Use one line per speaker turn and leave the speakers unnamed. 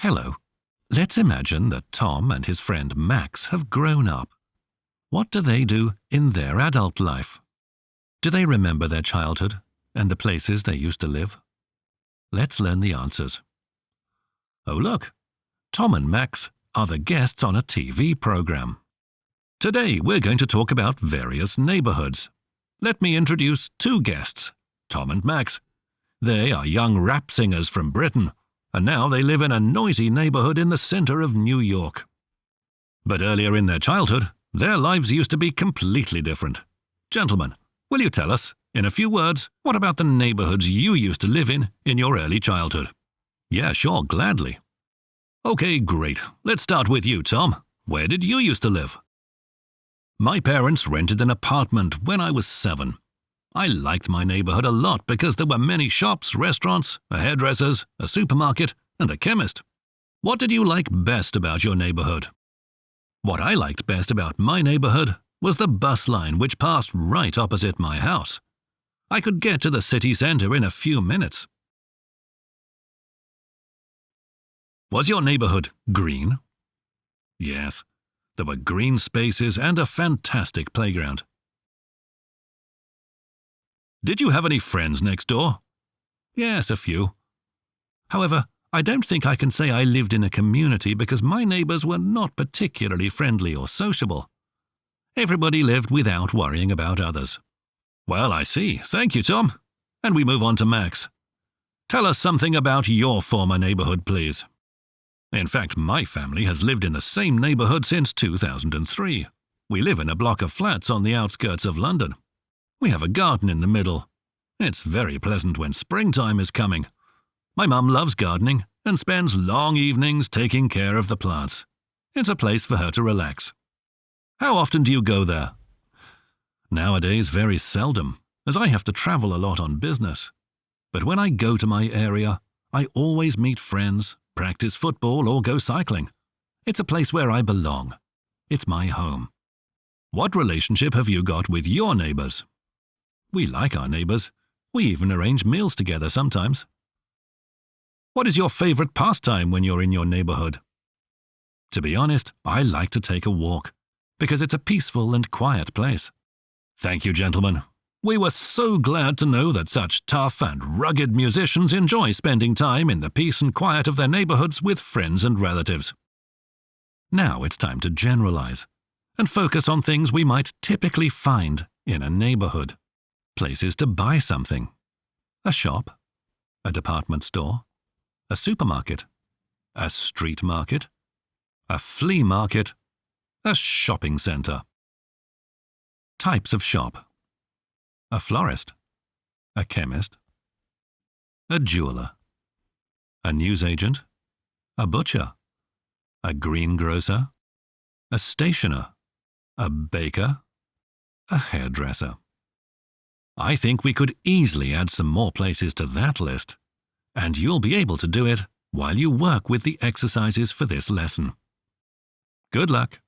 Hello. Let's imagine that Tom and his friend Max have grown up. What do they do in their adult life? Do they remember their childhood and the places they used to live? Let's learn the answers. Oh, look. Tom and Max are the guests on a TV program. Today we're going to talk about various neighbourhoods. Let me introduce two guests, Tom and Max. They are young rap singers from Britain, and now they live in a noisy neighbourhood in the centre of New York. But earlier in their childhood, their lives used to be completely different. Gentlemen, will you tell us, in a few words, what about the neighbourhoods you used to live in your early childhood? Yeah, sure, gladly. Okay, great. Let's start with you, Tom. Where did you used to live? My parents rented an apartment when I was 7. I liked my neighbourhood a lot because there were many shops, restaurants, a hairdresser's, a supermarket, and a chemist. What did you like best about your neighbourhood? What I liked best about my neighbourhood was the bus line which passed right opposite my house. I could get to the city centre in a few minutes. Was your neighbourhood green? Yes, there were green spaces and a fantastic playground. Did you have any friends next door? Yes, a few. However, I don't think I can say I lived in a community because my neighbours were not particularly friendly or sociable. Everybody lived without worrying about others. Well, I see. Thank you, Tom. And we move on to Max. Tell us something about your former neighbourhood, please. In fact, my family has lived in the same neighbourhood since 2003. We live in a block of flats on the outskirts of London. We have a garden in the middle. It's very pleasant when springtime is coming. My mum loves gardening and spends long evenings taking care of the plants. It's a place for her to relax. How often do you go there? Nowadays, very seldom, as I have to travel a lot on business. But when I go to my area, I always meet friends, practice football or go cycling. It's a place where I belong. It's my home. What relationship have you got with your neighbours? We like our neighbours. We even arrange meals together sometimes. What is your favourite pastime when you're in your neighbourhood? To be honest, I like to take a walk, because it's a peaceful and quiet place. Thank you, gentlemen. We were so glad to know that such tough and rugged musicians enjoy spending time in the peace and quiet of their neighbourhoods with friends and relatives. Now it's time to generalise and focus on things we might typically find in a neighbourhood. Places to buy something. A shop, a department store, a supermarket, a street market, a flea market, a shopping centre. Types of shop. A florist, a chemist, a jeweller, a newsagent, a butcher, a greengrocer, a stationer, a baker, a hairdresser. I think we could easily add some more places to that list, and you'll be able to do it while you work with the exercises for this lesson. Good luck!